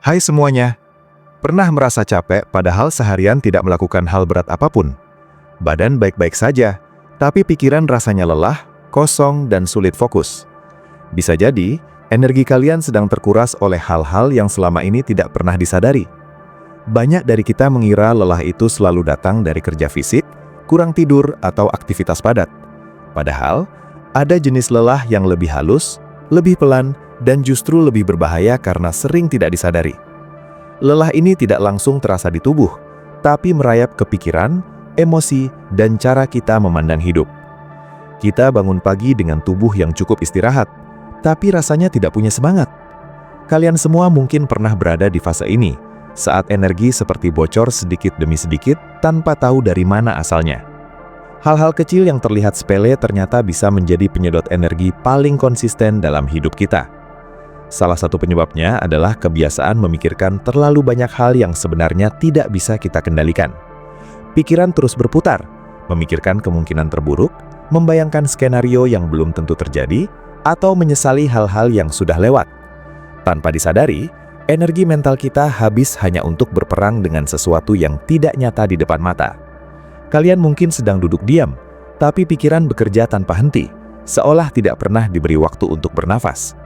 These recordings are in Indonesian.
Hai semuanya, pernah merasa capek padahal seharian tidak melakukan hal berat apapun? Badan baik-baik saja, tapi pikiran rasanya lelah, kosong, dan sulit fokus. Bisa jadi, energi kalian sedang terkuras oleh hal-hal yang selama ini tidak pernah disadari. Banyak dari kita mengira lelah itu selalu datang dari kerja fisik, kurang tidur, atau aktivitas padat. Padahal, ada jenis lelah yang lebih halus, lebih pelan, dan justru lebih berbahaya karena sering tidak disadari. Lelah ini tidak langsung terasa di tubuh, tapi merayap ke pikiran, emosi, dan cara kita memandang hidup. Kita bangun pagi dengan tubuh yang cukup istirahat, tapi rasanya tidak punya semangat. Kalian semua mungkin pernah berada di fase ini, saat energi seperti bocor sedikit demi sedikit tanpa tahu dari mana asalnya. Hal-hal kecil yang terlihat sepele ternyata bisa menjadi penyedot energi paling konsisten dalam hidup kita. Salah satu penyebabnya adalah kebiasaan memikirkan terlalu banyak hal yang sebenarnya tidak bisa kita kendalikan. Pikiran terus berputar, memikirkan kemungkinan terburuk, membayangkan skenario yang belum tentu terjadi, atau menyesali hal-hal yang sudah lewat. Tanpa disadari, energi mental kita habis hanya untuk berperang dengan sesuatu yang tidak nyata di depan mata. Kalian mungkin sedang duduk diam, tapi pikiran bekerja tanpa henti, seolah tidak pernah diberi waktu untuk bernafas.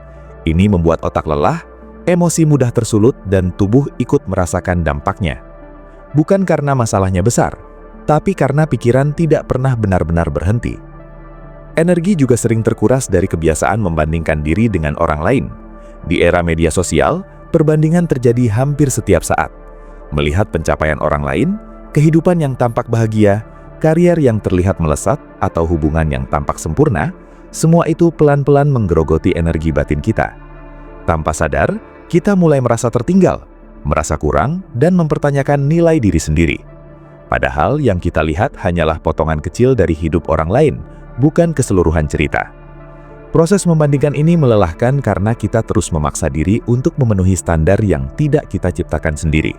Ini membuat otak lelah, emosi mudah tersulut, dan tubuh ikut merasakan dampaknya. Bukan karena masalahnya besar, tapi karena pikiran tidak pernah benar-benar berhenti. Energi juga sering terkuras dari kebiasaan membandingkan diri dengan orang lain. Di era media sosial, perbandingan terjadi hampir setiap saat. Melihat pencapaian orang lain, kehidupan yang tampak bahagia, karier yang terlihat melesat, atau hubungan yang tampak sempurna, semua itu pelan-pelan menggerogoti energi batin kita. Tanpa sadar, kita mulai merasa tertinggal, merasa kurang, dan mempertanyakan nilai diri sendiri. Padahal yang kita lihat hanyalah potongan kecil dari hidup orang lain, bukan keseluruhan cerita. Proses membandingkan ini melelahkan karena kita terus memaksa diri untuk memenuhi standar yang tidak kita ciptakan sendiri.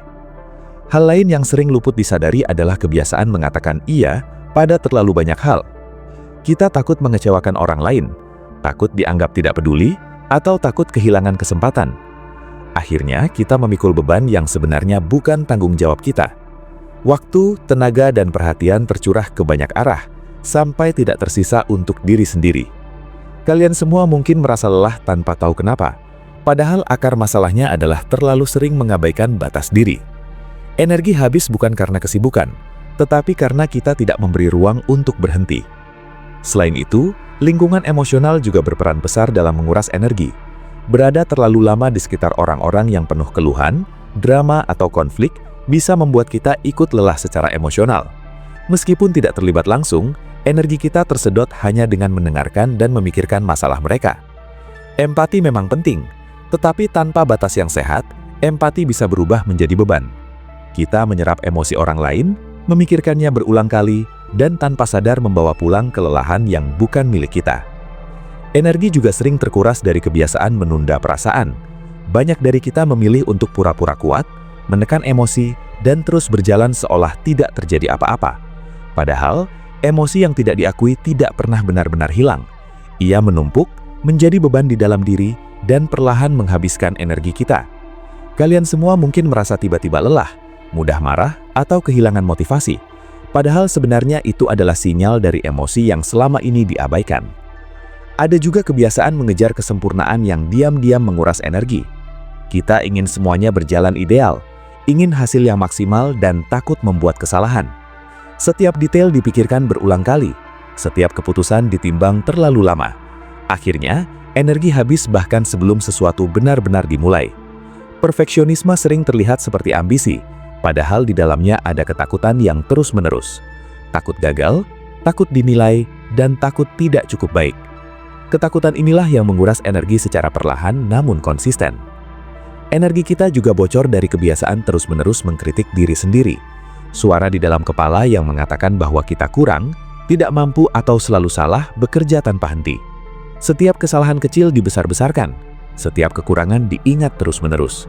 Hal lain yang sering luput disadari adalah kebiasaan mengatakan iya pada terlalu banyak hal. Kita takut mengecewakan orang lain, takut dianggap tidak peduli, atau takut kehilangan kesempatan. Akhirnya, kita memikul beban yang sebenarnya bukan tanggung jawab kita. Waktu, tenaga, dan perhatian tercurah ke banyak arah, sampai tidak tersisa untuk diri sendiri. Kalian semua mungkin merasa lelah tanpa tahu kenapa, padahal akar masalahnya adalah terlalu sering mengabaikan batas diri. Energi habis bukan karena kesibukan, tetapi karena kita tidak memberi ruang untuk berhenti. Selain itu, lingkungan emosional juga berperan besar dalam menguras energi. Berada terlalu lama di sekitar orang-orang yang penuh keluhan, drama, atau konflik bisa membuat kita ikut lelah secara emosional. Meskipun tidak terlibat langsung, energi kita tersedot hanya dengan mendengarkan dan memikirkan masalah mereka. Empati memang penting, tetapi tanpa batas yang sehat, empati bisa berubah menjadi beban. Kita menyerap emosi orang lain, memikirkannya berulang kali, dan tanpa sadar membawa pulang kelelahan yang bukan milik kita. Energi juga sering terkuras dari kebiasaan menunda perasaan. Banyak dari kita memilih untuk pura-pura kuat, menekan emosi, dan terus berjalan seolah tidak terjadi apa-apa. Padahal, emosi yang tidak diakui tidak pernah benar-benar hilang. Ia menumpuk, menjadi beban di dalam diri, dan perlahan menghabiskan energi kita. Kalian semua mungkin merasa tiba-tiba lelah, mudah marah, atau kehilangan motivasi. Padahal sebenarnya itu adalah sinyal dari emosi yang selama ini diabaikan. Ada juga kebiasaan mengejar kesempurnaan yang diam-diam menguras energi. Kita ingin semuanya berjalan ideal, ingin hasil yang maksimal, dan takut membuat kesalahan. Setiap detail dipikirkan berulang kali, setiap keputusan ditimbang terlalu lama. Akhirnya, energi habis bahkan sebelum sesuatu benar-benar dimulai. Perfeksionisme sering terlihat seperti ambisi, padahal di dalamnya ada ketakutan yang terus-menerus. Takut gagal, takut dinilai, dan takut tidak cukup baik. Ketakutan inilah yang menguras energi secara perlahan namun konsisten. Energi kita juga bocor dari kebiasaan terus-menerus mengkritik diri sendiri. Suara di dalam kepala yang mengatakan bahwa kita kurang, tidak mampu, atau selalu salah bekerja tanpa henti. Setiap kesalahan kecil dibesar-besarkan, setiap kekurangan diingat terus-menerus.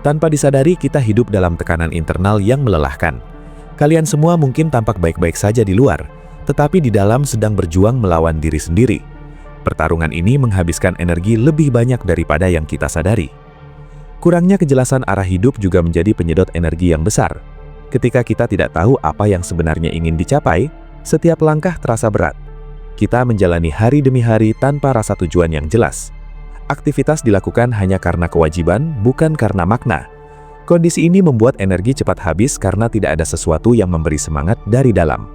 Tanpa disadari, kita hidup dalam tekanan internal yang melelahkan. Kalian semua mungkin tampak baik-baik saja di luar, tetapi di dalam sedang berjuang melawan diri sendiri. Pertarungan ini menghabiskan energi lebih banyak daripada yang kita sadari. Kurangnya kejelasan arah hidup juga menjadi penyedot energi yang besar. Ketika kita tidak tahu apa yang sebenarnya ingin dicapai, setiap langkah terasa berat. Kita menjalani hari demi hari tanpa rasa tujuan yang jelas. Aktivitas dilakukan hanya karena kewajiban, bukan karena makna. Kondisi ini membuat energi cepat habis karena tidak ada sesuatu yang memberi semangat dari dalam.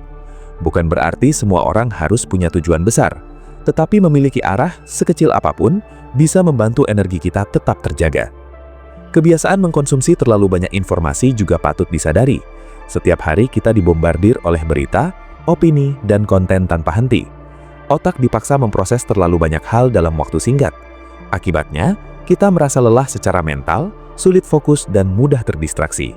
Bukan berarti semua orang harus punya tujuan besar, tetapi memiliki arah sekecil apapun bisa membantu energi kita tetap terjaga. Kebiasaan mengkonsumsi terlalu banyak informasi juga patut disadari. Setiap hari kita dibombardir oleh berita, opini, dan konten tanpa henti. Otak dipaksa memproses terlalu banyak hal dalam waktu singkat. Akibatnya, kita merasa lelah secara mental, sulit fokus, dan mudah terdistraksi.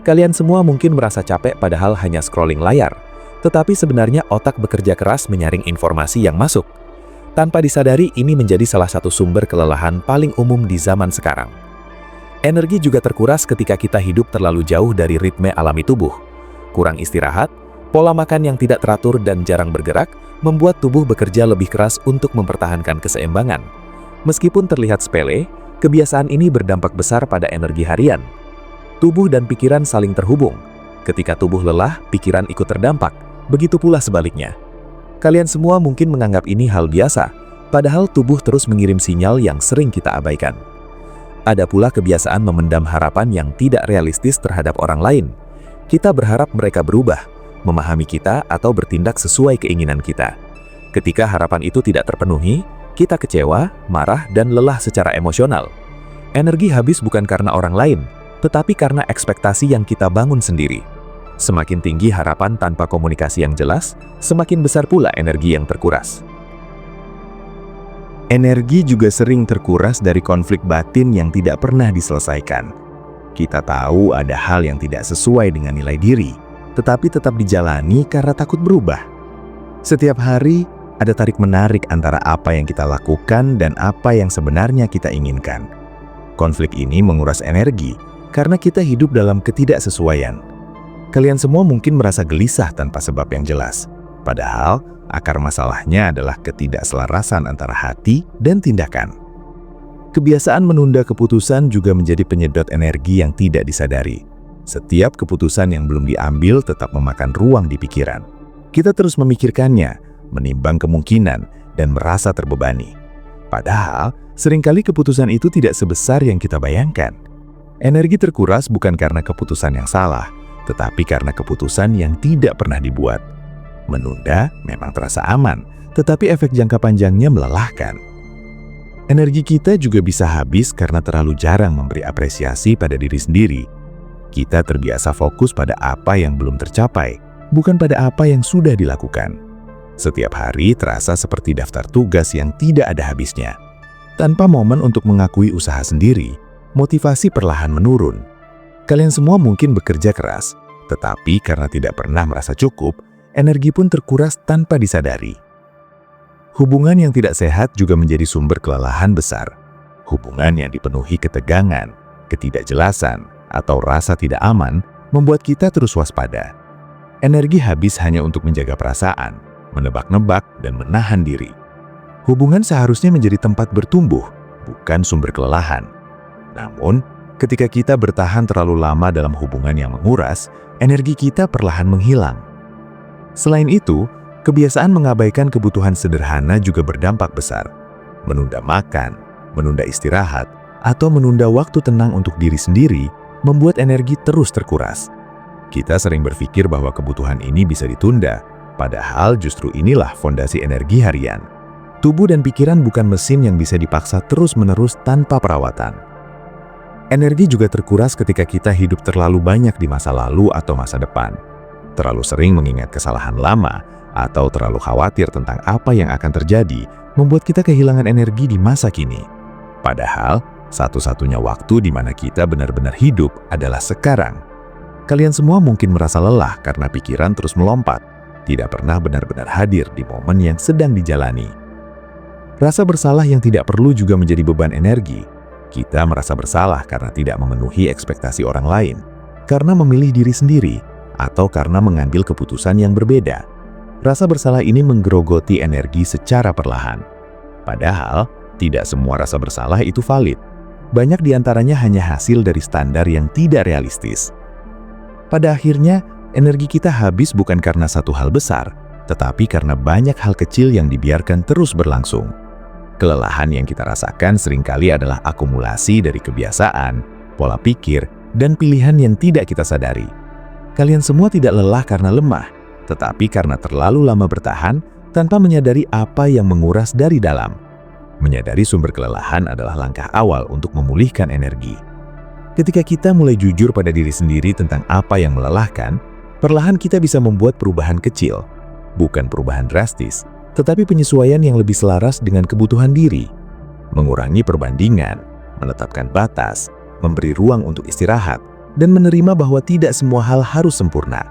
Kalian semua mungkin merasa capek padahal hanya scrolling layar, tetapi sebenarnya otak bekerja keras menyaring informasi yang masuk. Tanpa disadari, ini menjadi salah satu sumber kelelahan paling umum di zaman sekarang. Energi juga terkuras ketika kita hidup terlalu jauh dari ritme alami tubuh. Kurang istirahat, pola makan yang tidak teratur dan jarang bergerak membuat tubuh bekerja lebih keras untuk mempertahankan keseimbangan. Meskipun terlihat sepele, kebiasaan ini berdampak besar pada energi harian. Tubuh dan pikiran saling terhubung. Ketika tubuh lelah, pikiran ikut terdampak. Begitu pula sebaliknya. Kalian semua mungkin menganggap ini hal biasa, padahal tubuh terus mengirim sinyal yang sering kita abaikan. Ada pula kebiasaan memendam harapan yang tidak realistis terhadap orang lain. Kita berharap mereka berubah, memahami kita, atau bertindak sesuai keinginan kita. Ketika harapan itu tidak terpenuhi, kita kecewa, marah, dan lelah secara emosional. Energi habis bukan karena orang lain, tetapi karena ekspektasi yang kita bangun sendiri. Semakin tinggi harapan tanpa komunikasi yang jelas, semakin besar pula energi yang terkuras. Energi juga sering terkuras dari konflik batin yang tidak pernah diselesaikan. Kita tahu ada hal yang tidak sesuai dengan nilai diri, tetapi tetap dijalani karena takut berubah. Setiap hari, ada tarik-menarik antara apa yang kita lakukan dan apa yang sebenarnya kita inginkan. Konflik ini menguras energi karena kita hidup dalam ketidaksesuaian. Kalian semua mungkin merasa gelisah tanpa sebab yang jelas. Padahal, akar masalahnya adalah ketidakselarasan antara hati dan tindakan. Kebiasaan menunda keputusan juga menjadi penyedot energi yang tidak disadari. Setiap keputusan yang belum diambil tetap memakan ruang di pikiran. Kita terus memikirkannya, menimbang kemungkinan, dan merasa terbebani. Padahal, seringkali keputusan itu tidak sebesar yang kita bayangkan. Energi terkuras bukan karena keputusan yang salah, tetapi karena keputusan yang tidak pernah dibuat. Menunda memang terasa aman, tetapi efek jangka panjangnya melelahkan. Energi kita juga bisa habis karena terlalu jarang memberi apresiasi pada diri sendiri. Kita terbiasa fokus pada apa yang belum tercapai, bukan pada apa yang sudah dilakukan. Setiap hari terasa seperti daftar tugas yang tidak ada habisnya. Tanpa momen untuk mengakui usaha sendiri, motivasi perlahan menurun. Kalian semua mungkin bekerja keras, tetapi karena tidak pernah merasa cukup, energi pun terkuras tanpa disadari. Hubungan yang tidak sehat juga menjadi sumber kelelahan besar. Hubungan yang dipenuhi ketegangan, ketidakjelasan, atau rasa tidak aman membuat kita terus waspada. Energi habis hanya untuk menjaga perasaan, menebak-nebak, dan menahan diri. Hubungan seharusnya menjadi tempat bertumbuh, bukan sumber kelelahan. Namun, ketika kita bertahan terlalu lama dalam hubungan yang menguras, energi kita perlahan menghilang. Selain itu, kebiasaan mengabaikan kebutuhan sederhana juga berdampak besar. Menunda makan, menunda istirahat, atau menunda waktu tenang untuk diri sendiri membuat energi terus terkuras. Kita sering berpikir bahwa kebutuhan ini bisa ditunda, padahal justru inilah fondasi energi harian. Tubuh dan pikiran bukan mesin yang bisa dipaksa terus-menerus tanpa perawatan. Energi juga terkuras ketika kita hidup terlalu banyak di masa lalu atau masa depan. Terlalu sering mengingat kesalahan lama atau terlalu khawatir tentang apa yang akan terjadi membuat kita kehilangan energi di masa kini. Padahal, satu-satunya waktu di mana kita benar-benar hidup adalah sekarang. Kalian semua mungkin merasa lelah karena pikiran terus melompat, tidak pernah benar-benar hadir di momen yang sedang dijalani. Rasa bersalah yang tidak perlu juga menjadi beban energi. Kita merasa bersalah karena tidak memenuhi ekspektasi orang lain, karena memilih diri sendiri, atau karena mengambil keputusan yang berbeda. Rasa bersalah ini menggerogoti energi secara perlahan. Padahal, tidak semua rasa bersalah itu valid. banyak di antaranya hanya hasil dari standar yang tidak realistis. Pada akhirnya, energi kita habis bukan karena satu hal besar, tetapi karena banyak hal kecil yang dibiarkan terus berlangsung. Kelelahan yang kita rasakan seringkali adalah akumulasi dari kebiasaan, pola pikir, dan pilihan yang tidak kita sadari. Kalian semua tidak lelah karena lemah, tetapi karena terlalu lama bertahan tanpa menyadari apa yang menguras dari dalam. Menyadari sumber kelelahan adalah langkah awal untuk memulihkan energi. Ketika kita mulai jujur pada diri sendiri tentang apa yang melelahkan, perlahan kita bisa membuat perubahan kecil. Bukan perubahan drastis, tetapi penyesuaian yang lebih selaras dengan kebutuhan diri. Mengurangi perbandingan, menetapkan batas, memberi ruang untuk istirahat, dan menerima bahwa tidak semua hal harus sempurna.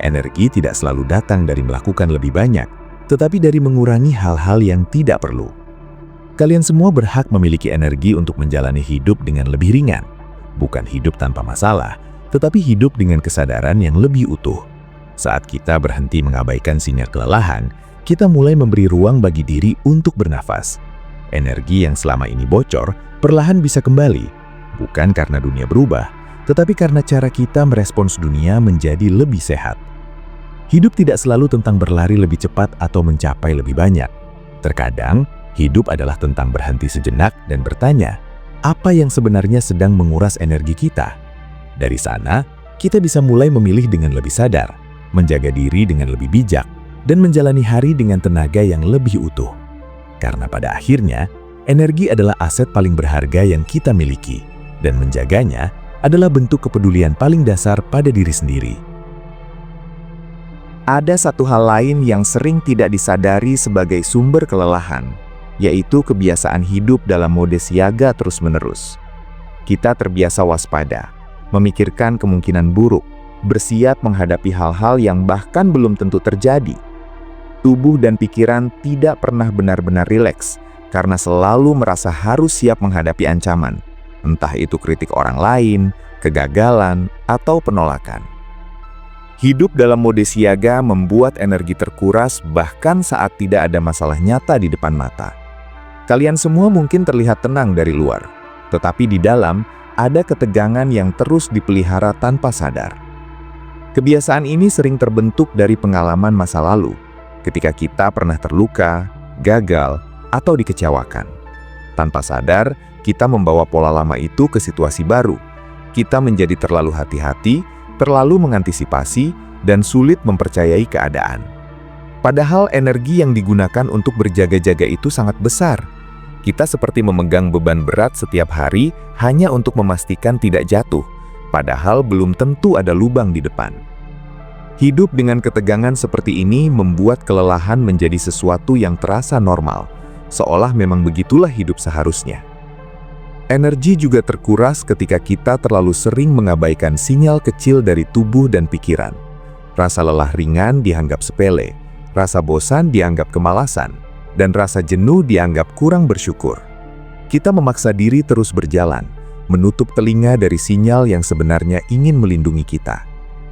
Energi tidak selalu datang dari melakukan lebih banyak, tetapi dari mengurangi hal-hal yang tidak perlu. Kalian semua berhak memiliki energi untuk menjalani hidup dengan lebih ringan. Bukan hidup tanpa masalah, tetapi hidup dengan kesadaran yang lebih utuh. Saat kita berhenti mengabaikan sinyal kelelahan, kita mulai memberi ruang bagi diri untuk bernafas. Energi yang selama ini bocor perlahan bisa kembali, bukan karena dunia berubah, tetapi karena cara kita merespons dunia menjadi lebih sehat. Hidup tidak selalu tentang berlari lebih cepat atau mencapai lebih banyak. Terkadang, hidup adalah tentang berhenti sejenak dan bertanya, apa yang sebenarnya sedang menguras energi kita? Dari sana, kita bisa mulai memilih dengan lebih sadar, menjaga diri dengan lebih bijak, dan menjalani hari dengan tenaga yang lebih utuh. Karena pada akhirnya, energi adalah aset paling berharga yang kita miliki, dan menjaganya adalah bentuk kepedulian paling dasar pada diri sendiri. Ada satu hal lain yang sering tidak disadari sebagai sumber kelelahan, yaitu kebiasaan hidup dalam mode siaga terus-menerus. Kita terbiasa waspada, memikirkan kemungkinan buruk, bersiap menghadapi hal-hal yang bahkan belum tentu terjadi. Tubuh dan pikiran tidak pernah benar-benar rileks karena selalu merasa harus siap menghadapi ancaman, entah itu kritik orang lain, kegagalan, atau penolakan. Hidup dalam mode siaga membuat energi terkuras bahkan saat tidak ada masalah nyata di depan mata. Kalian semua mungkin terlihat tenang dari luar, tetapi di dalam ada ketegangan yang terus dipelihara tanpa sadar. Kebiasaan ini sering terbentuk dari pengalaman masa lalu, ketika kita pernah terluka, gagal, atau dikecewakan. Tanpa sadar, kita membawa pola lama itu ke situasi baru. Kita menjadi terlalu hati-hati, terlalu mengantisipasi, dan sulit mempercayai keadaan. Padahal energi yang digunakan untuk berjaga-jaga itu sangat besar. Kita seperti memegang beban berat setiap hari hanya untuk memastikan tidak jatuh, padahal belum tentu ada lubang di depan. Hidup dengan ketegangan seperti ini membuat kelelahan menjadi sesuatu yang terasa normal, seolah memang begitulah hidup seharusnya. Energi juga terkuras ketika kita terlalu sering mengabaikan sinyal kecil dari tubuh dan pikiran. Rasa lelah ringan dianggap sepele, rasa bosan dianggap kemalasan, dan rasa jenuh dianggap kurang bersyukur. Kita memaksa diri terus berjalan, menutup telinga dari sinyal yang sebenarnya ingin melindungi kita.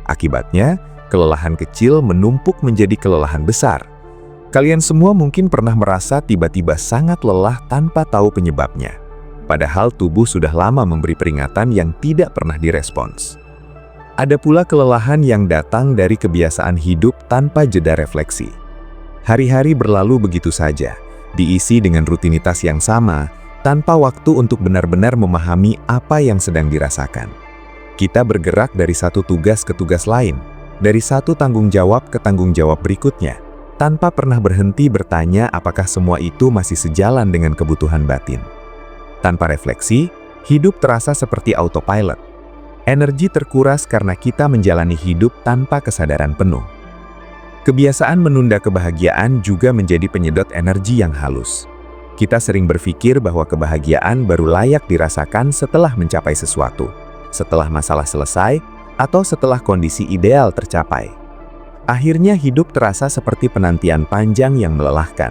Akibatnya, kelelahan kecil menumpuk menjadi kelelahan besar. Kalian semua mungkin pernah merasa tiba-tiba sangat lelah tanpa tahu penyebabnya. Padahal tubuh sudah lama memberi peringatan yang tidak pernah direspons. Ada pula kelelahan yang datang dari kebiasaan hidup tanpa jeda refleksi. Hari-hari berlalu begitu saja, diisi dengan rutinitas yang sama, tanpa waktu untuk benar-benar memahami apa yang sedang dirasakan. Kita bergerak dari satu tugas ke tugas lain, dari satu tanggung jawab ke tanggung jawab berikutnya, tanpa pernah berhenti bertanya apakah semua itu masih sejalan dengan kebutuhan batin. Tanpa refleksi, hidup terasa seperti autopilot. Energi terkuras karena kita menjalani hidup tanpa kesadaran penuh. Kebiasaan menunda kebahagiaan juga menjadi penyedot energi yang halus. Kita sering berpikir bahwa kebahagiaan baru layak dirasakan setelah mencapai sesuatu, setelah masalah selesai, atau setelah kondisi ideal tercapai. Akhirnya hidup terasa seperti penantian panjang yang melelahkan.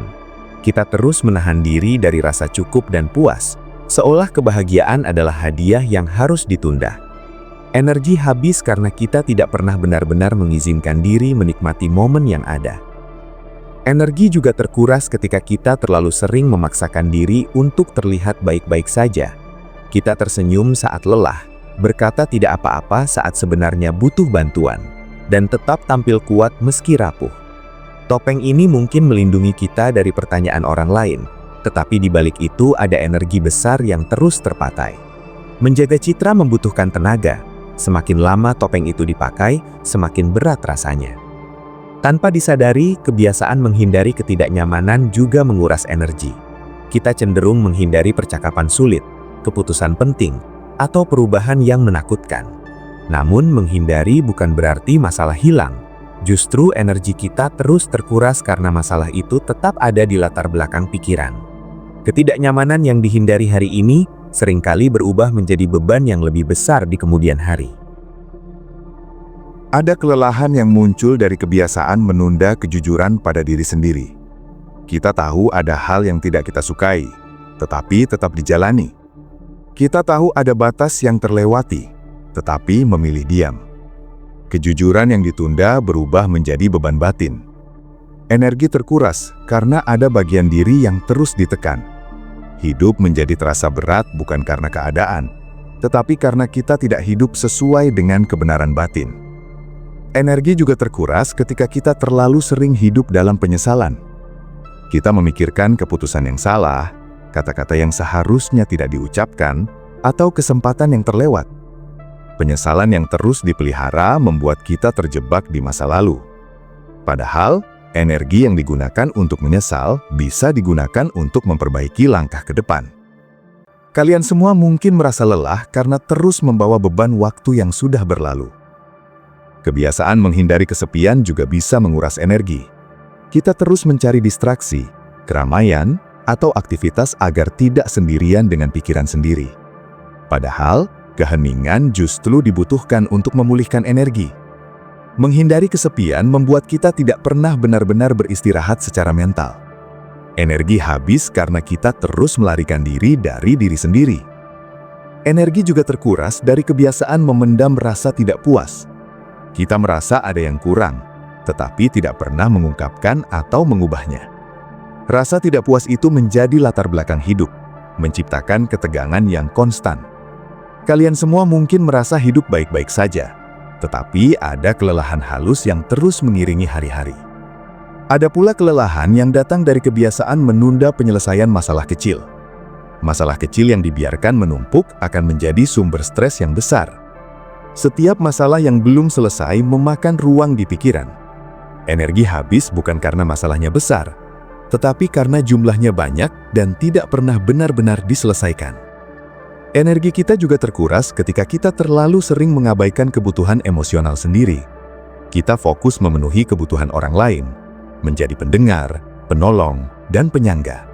Kita terus menahan diri dari rasa cukup dan puas, seolah kebahagiaan adalah hadiah yang harus ditunda. Energi habis karena kita tidak pernah benar-benar mengizinkan diri menikmati momen yang ada. Energi juga terkuras ketika kita terlalu sering memaksakan diri untuk terlihat baik-baik saja. Kita tersenyum saat lelah, berkata tidak apa-apa saat sebenarnya butuh bantuan, dan tetap tampil kuat meski rapuh. Topeng ini mungkin melindungi kita dari pertanyaan orang lain, tetapi di balik itu ada energi besar yang terus terpatai. Menjaga citra membutuhkan tenaga. Semakin lama topeng itu dipakai, semakin berat rasanya. Tanpa disadari, kebiasaan menghindari ketidaknyamanan juga menguras energi. Kita cenderung menghindari percakapan sulit, keputusan penting, atau perubahan yang menakutkan. Namun menghindari bukan berarti masalah hilang. Justru energi kita terus terkuras karena masalah itu tetap ada di latar belakang pikiran. Ketidaknyamanan yang dihindari hari ini seringkali berubah menjadi beban yang lebih besar di kemudian hari. Ada kelelahan yang muncul dari kebiasaan menunda kejujuran pada diri sendiri. Kita tahu ada hal yang tidak kita sukai, tetapi tetap dijalani. Kita tahu ada batas yang terlewati, tetapi memilih diam. Kejujuran yang ditunda berubah menjadi beban batin. Energi terkuras karena ada bagian diri yang terus ditekan. Hidup menjadi terasa berat bukan karena keadaan, tetapi karena kita tidak hidup sesuai dengan kebenaran batin. Energi juga terkuras ketika kita terlalu sering hidup dalam penyesalan. Kita memikirkan keputusan yang salah, kata-kata yang seharusnya tidak diucapkan, atau kesempatan yang terlewat. Penyesalan yang terus dipelihara membuat kita terjebak di masa lalu. Padahal, energi yang digunakan untuk menyesal bisa digunakan untuk memperbaiki langkah ke depan. Kalian semua mungkin merasa lelah karena terus membawa beban waktu yang sudah berlalu. Kebiasaan menghindari kesepian juga bisa menguras energi. Kita terus mencari distraksi, keramaian, atau aktivitas agar tidak sendirian dengan pikiran sendiri. Padahal, keheningan justru dibutuhkan untuk memulihkan energi. Menghindari kesepian membuat kita tidak pernah benar-benar beristirahat secara mental. Energi habis karena kita terus melarikan diri dari diri sendiri. Energi juga terkuras dari kebiasaan memendam rasa tidak puas. Kita merasa ada yang kurang, tetapi tidak pernah mengungkapkan atau mengubahnya. Rasa tidak puas itu menjadi latar belakang hidup, menciptakan ketegangan yang konstan. Kalian semua mungkin merasa hidup baik-baik saja, tetapi ada kelelahan halus yang terus mengiringi hari-hari. Ada pula kelelahan yang datang dari kebiasaan menunda penyelesaian masalah kecil. Masalah kecil yang dibiarkan menumpuk akan menjadi sumber stres yang besar. Setiap masalah yang belum selesai memakan ruang di pikiran. Energi habis bukan karena masalahnya besar, tetapi karena jumlahnya banyak dan tidak pernah benar-benar diselesaikan. Energi kita juga terkuras ketika kita terlalu sering mengabaikan kebutuhan emosional sendiri. Kita fokus memenuhi kebutuhan orang lain, menjadi pendengar, penolong, dan penyangga.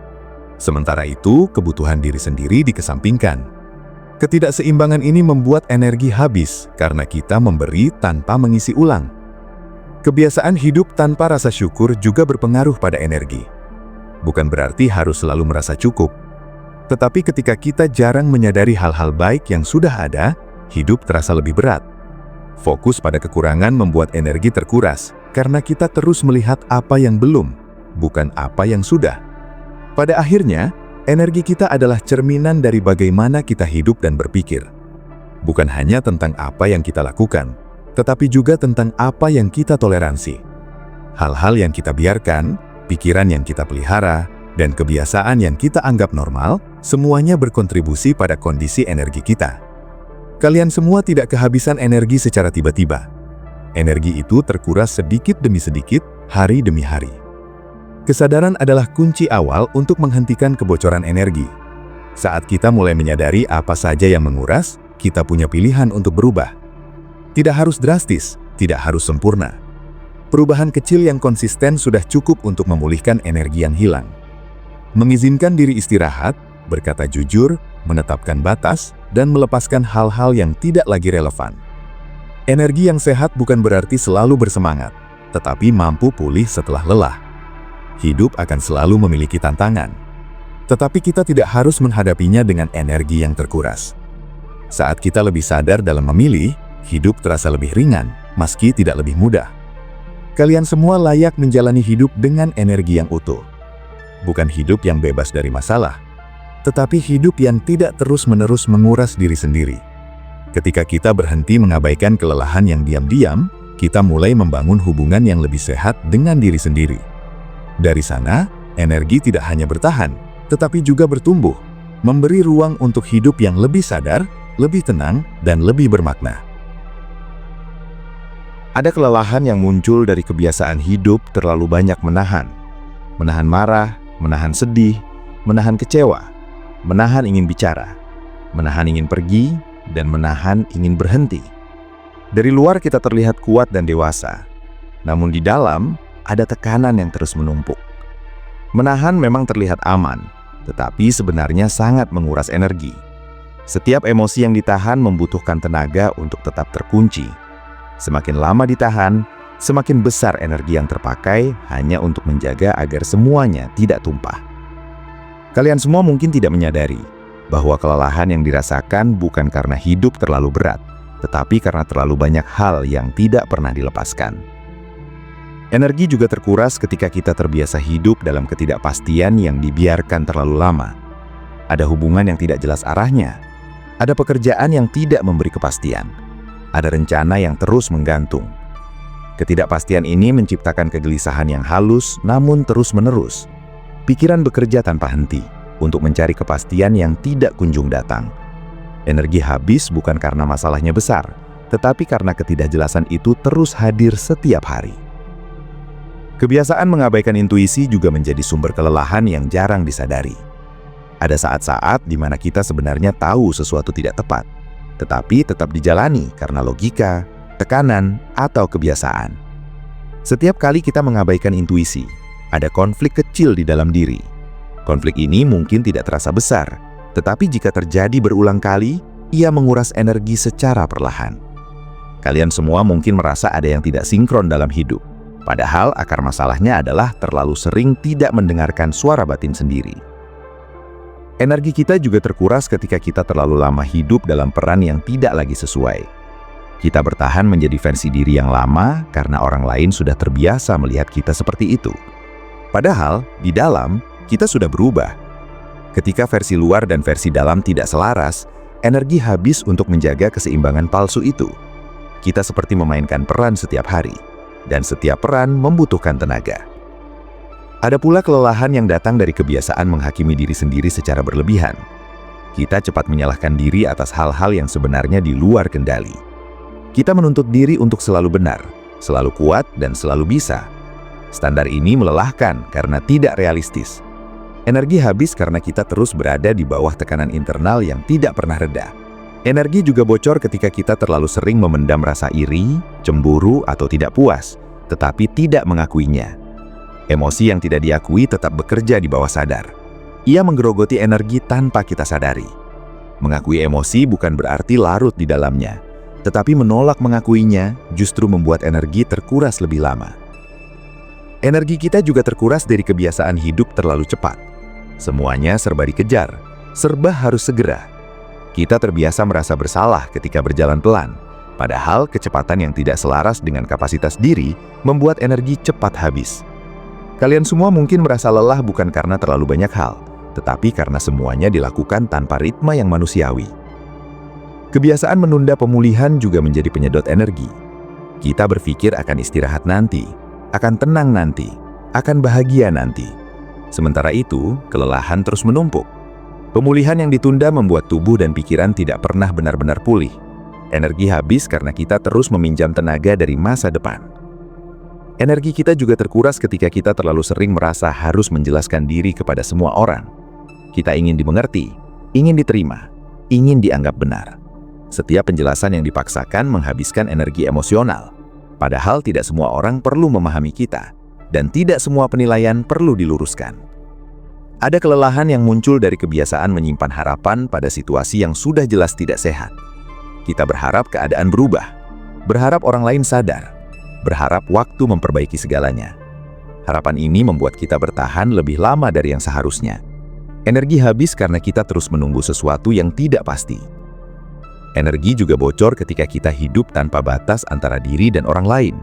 Sementara itu, kebutuhan diri sendiri dikesampingkan. Ketidakseimbangan ini membuat energi habis karena kita memberi tanpa mengisi ulang. Kebiasaan hidup tanpa rasa syukur juga berpengaruh pada energi. Bukan berarti harus selalu merasa cukup, tetapi ketika kita jarang menyadari hal-hal baik yang sudah ada, hidup terasa lebih berat. Fokus pada kekurangan membuat energi terkuras karena kita terus melihat apa yang belum, bukan apa yang sudah. Pada akhirnya, energi kita adalah cerminan dari bagaimana kita hidup dan berpikir. Bukan hanya tentang apa yang kita lakukan, tetapi juga tentang apa yang kita toleransi. Hal-hal yang kita biarkan, pikiran yang kita pelihara, dan kebiasaan yang kita anggap normal, semuanya berkontribusi pada kondisi energi kita. Kalian semua tidak kehabisan energi secara tiba-tiba. Energi itu terkuras sedikit demi sedikit, hari demi hari. Kesadaran adalah kunci awal untuk menghentikan kebocoran energi. Saat kita mulai menyadari apa saja yang menguras, kita punya pilihan untuk berubah. Tidak harus drastis, tidak harus sempurna. Perubahan kecil yang konsisten sudah cukup untuk memulihkan energi yang hilang. Mengizinkan diri istirahat, berkata jujur, menetapkan batas, dan melepaskan hal-hal yang tidak lagi relevan. Energi yang sehat bukan berarti selalu bersemangat, tetapi mampu pulih setelah lelah. Hidup akan selalu memiliki tantangan, tetapi kita tidak harus menghadapinya dengan energi yang terkuras. Saat kita lebih sadar dalam memilih, hidup terasa lebih ringan, meski tidak lebih mudah. Kalian semua layak menjalani hidup dengan energi yang utuh. Bukan hidup yang bebas dari masalah, tetapi hidup yang tidak terus-menerus menguras diri sendiri. Ketika kita berhenti mengabaikan kelelahan yang diam-diam, kita mulai membangun hubungan yang lebih sehat dengan diri sendiri. Dari sana, energi tidak hanya bertahan, tetapi juga bertumbuh, memberi ruang untuk hidup yang lebih sadar, lebih tenang, dan lebih bermakna. Ada kelelahan yang muncul dari kebiasaan hidup terlalu banyak menahan. Menahan marah, menahan sedih, menahan kecewa, menahan ingin bicara, menahan ingin pergi, dan menahan ingin berhenti. Dari luar kita terlihat kuat dan dewasa, namun di dalam ada tekanan yang terus menumpuk. Menahan memang terlihat aman, tetapi sebenarnya sangat menguras energi. Setiap emosi yang ditahan membutuhkan tenaga untuk tetap terkunci. Semakin lama ditahan, semakin besar energi yang terpakai hanya untuk menjaga agar semuanya tidak tumpah. Kalian semua mungkin tidak menyadari bahwa kelelahan yang dirasakan bukan karena hidup terlalu berat, tetapi karena terlalu banyak hal yang tidak pernah dilepaskan. Energi juga terkuras ketika kita terbiasa hidup dalam ketidakpastian yang dibiarkan terlalu lama. Ada hubungan yang tidak jelas arahnya, ada pekerjaan yang tidak memberi kepastian, ada rencana yang terus menggantung. Ketidakpastian ini menciptakan kegelisahan yang halus namun terus-menerus. Pikiran bekerja tanpa henti untuk mencari kepastian yang tidak kunjung datang. Energi habis bukan karena masalahnya besar, tetapi karena ketidakjelasan itu terus hadir setiap hari. Kebiasaan mengabaikan intuisi juga menjadi sumber kelelahan yang jarang disadari. Ada saat-saat di mana kita sebenarnya tahu sesuatu tidak tepat, tetapi tetap dijalani karena logika, tekanan, atau kebiasaan. Setiap kali kita mengabaikan intuisi, ada konflik kecil di dalam diri. Konflik ini mungkin tidak terasa besar, tetapi jika terjadi berulang kali, ia menguras energi secara perlahan. Kalian semua mungkin merasa ada yang tidak sinkron dalam hidup, padahal akar masalahnya adalah terlalu sering tidak mendengarkan suara batin sendiri. Energi kita juga terkuras ketika kita terlalu lama hidup dalam peran yang tidak lagi sesuai. Kita bertahan menjadi versi diri yang lama karena orang lain sudah terbiasa melihat kita seperti itu. Padahal, di dalam, kita sudah berubah. Ketika versi luar dan versi dalam tidak selaras, energi habis untuk menjaga keseimbangan palsu itu. Kita seperti memainkan peran setiap hari, dan setiap peran membutuhkan tenaga. Ada pula kelelahan yang datang dari kebiasaan menghakimi diri sendiri secara berlebihan. Kita cepat menyalahkan diri atas hal-hal yang sebenarnya di luar kendali. Kita menuntut diri untuk selalu benar, selalu kuat, dan selalu bisa. Standar ini melelahkan karena tidak realistis. Energi habis karena kita terus berada di bawah tekanan internal yang tidak pernah reda. Energi juga bocor ketika kita terlalu sering memendam rasa iri, cemburu, atau tidak puas, tetapi tidak mengakuinya. Emosi yang tidak diakui tetap bekerja di bawah sadar. Ia menggerogoti energi tanpa kita sadari. Mengakui emosi bukan berarti larut di dalamnya, tetapi menolak mengakuinya justru membuat energi terkuras lebih lama. Energi kita juga terkuras dari kebiasaan hidup terlalu cepat. Semuanya serba dikejar, serba harus segera. Kita terbiasa merasa bersalah ketika berjalan pelan, padahal kecepatan yang tidak selaras dengan kapasitas diri membuat energi cepat habis. Kalian semua mungkin merasa lelah bukan karena terlalu banyak hal, tetapi karena semuanya dilakukan tanpa ritme yang manusiawi. Kebiasaan menunda pemulihan juga menjadi penyedot energi. Kita berpikir akan istirahat nanti, akan tenang nanti, akan bahagia nanti. Sementara itu, kelelahan terus menumpuk. Pemulihan yang ditunda membuat tubuh dan pikiran tidak pernah benar-benar pulih. Energi habis karena kita terus meminjam tenaga dari masa depan. Energi kita juga terkuras ketika kita terlalu sering merasa harus menjelaskan diri kepada semua orang. Kita ingin dimengerti, ingin diterima, ingin dianggap benar. Setiap penjelasan yang dipaksakan menghabiskan energi emosional. Padahal tidak semua orang perlu memahami kita, dan tidak semua penilaian perlu diluruskan. Ada kelelahan yang muncul dari kebiasaan menyimpan harapan pada situasi yang sudah jelas tidak sehat. Kita berharap keadaan berubah, berharap orang lain sadar, berharap waktu memperbaiki segalanya. Harapan ini membuat kita bertahan lebih lama dari yang seharusnya. Energi habis karena kita terus menunggu sesuatu yang tidak pasti. Energi juga bocor ketika kita hidup tanpa batas antara diri dan orang lain.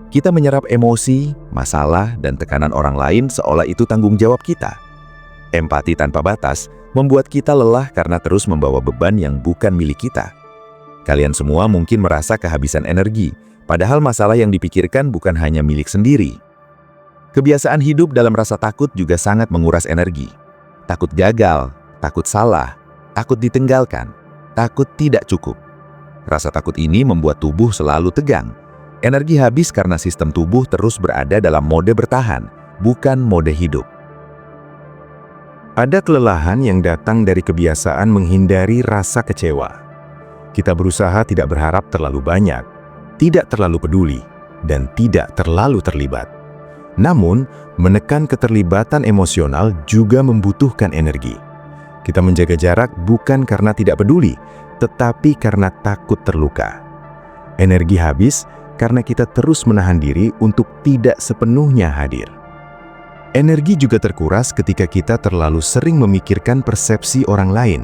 Kita menyerap emosi, masalah, dan tekanan orang lain seolah itu tanggung jawab kita. Empati tanpa batas membuat kita lelah karena terus membawa beban yang bukan milik kita. Kalian semua mungkin merasa kehabisan energi, padahal masalah yang dipikirkan bukan hanya milik sendiri. Kebiasaan hidup dalam rasa takut juga sangat menguras energi. Takut gagal, takut salah, takut ditinggalkan, takut tidak cukup. Rasa takut ini membuat tubuh selalu tegang. Energi habis karena sistem tubuh terus berada dalam mode bertahan, bukan mode hidup. Ada kelelahan yang datang dari kebiasaan menghindari rasa kecewa. Kita berusaha tidak berharap terlalu banyak, tidak terlalu peduli, dan tidak terlalu terlibat. Namun, menekan keterlibatan emosional juga membutuhkan energi. Kita menjaga jarak bukan karena tidak peduli, tetapi karena takut terluka. Energi habis karena kita terus menahan diri untuk tidak sepenuhnya hadir. Energi juga terkuras ketika kita terlalu sering memikirkan persepsi orang lain.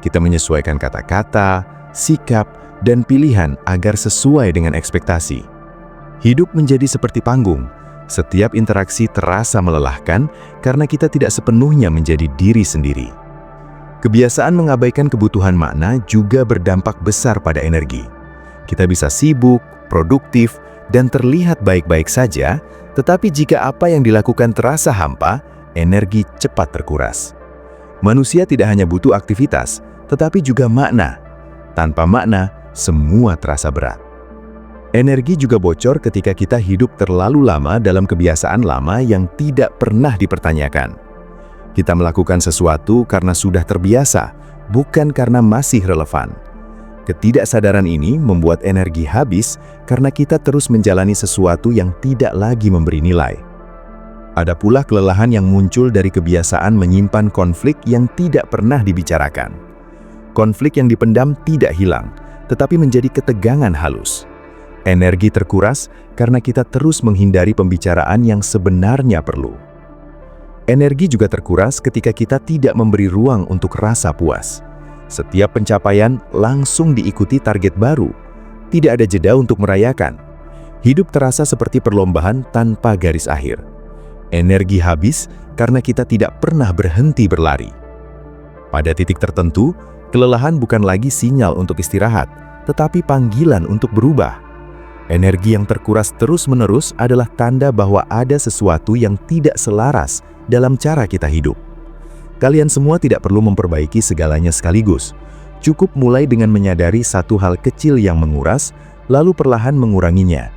Kita menyesuaikan kata-kata, sikap, dan pilihan agar sesuai dengan ekspektasi. Hidup menjadi seperti panggung. Setiap interaksi terasa melelahkan karena kita tidak sepenuhnya menjadi diri sendiri. Kebiasaan mengabaikan kebutuhan makna juga berdampak besar pada energi. Kita bisa sibuk, produktif, dan terlihat baik-baik saja, tetapi jika apa yang dilakukan terasa hampa, energi cepat terkuras. Manusia tidak hanya butuh aktivitas, tetapi juga makna. Tanpa makna, semua terasa berat. Energi juga bocor ketika kita hidup terlalu lama dalam kebiasaan lama yang tidak pernah dipertanyakan. Kita melakukan sesuatu karena sudah terbiasa, bukan karena masih relevan. Ketidaksadaran ini membuat energi habis karena kita terus menjalani sesuatu yang tidak lagi memberi nilai. Ada pula kelelahan yang muncul dari kebiasaan menyimpan konflik yang tidak pernah dibicarakan. Konflik yang dipendam tidak hilang, tetapi menjadi ketegangan halus. Energi terkuras karena kita terus menghindari pembicaraan yang sebenarnya perlu. Energi juga terkuras ketika kita tidak memberi ruang untuk rasa puas. Setiap pencapaian langsung diikuti target baru. Tidak ada jeda untuk merayakan. Hidup terasa seperti perlombaan tanpa garis akhir. Energi habis karena kita tidak pernah berhenti berlari. Pada titik tertentu, kelelahan bukan lagi sinyal untuk istirahat, tetapi panggilan untuk berubah. Energi yang terkuras terus-menerus adalah tanda bahwa ada sesuatu yang tidak selaras dalam cara kita hidup. Kalian semua tidak perlu memperbaiki segalanya sekaligus. Cukup mulai dengan menyadari satu hal kecil yang menguras, lalu perlahan menguranginya.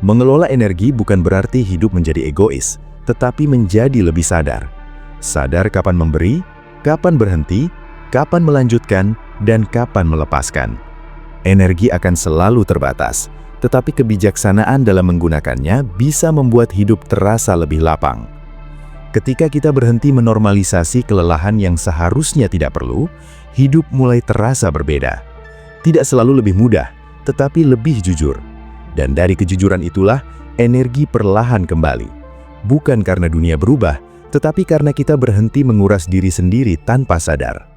Mengelola energi bukan berarti hidup menjadi egois, tetapi menjadi lebih sadar. Sadar kapan memberi, kapan berhenti, kapan melanjutkan, dan kapan melepaskan. Energi akan selalu terbatas, tetapi kebijaksanaan dalam menggunakannya bisa membuat hidup terasa lebih lapang. Ketika kita berhenti menormalisasi kelelahan yang seharusnya tidak perlu, hidup mulai terasa berbeda. Tidak selalu lebih mudah, tetapi lebih jujur. Dan dari kejujuran itulah, energi perlahan kembali. Bukan karena dunia berubah, tetapi karena kita berhenti menguras diri sendiri tanpa sadar.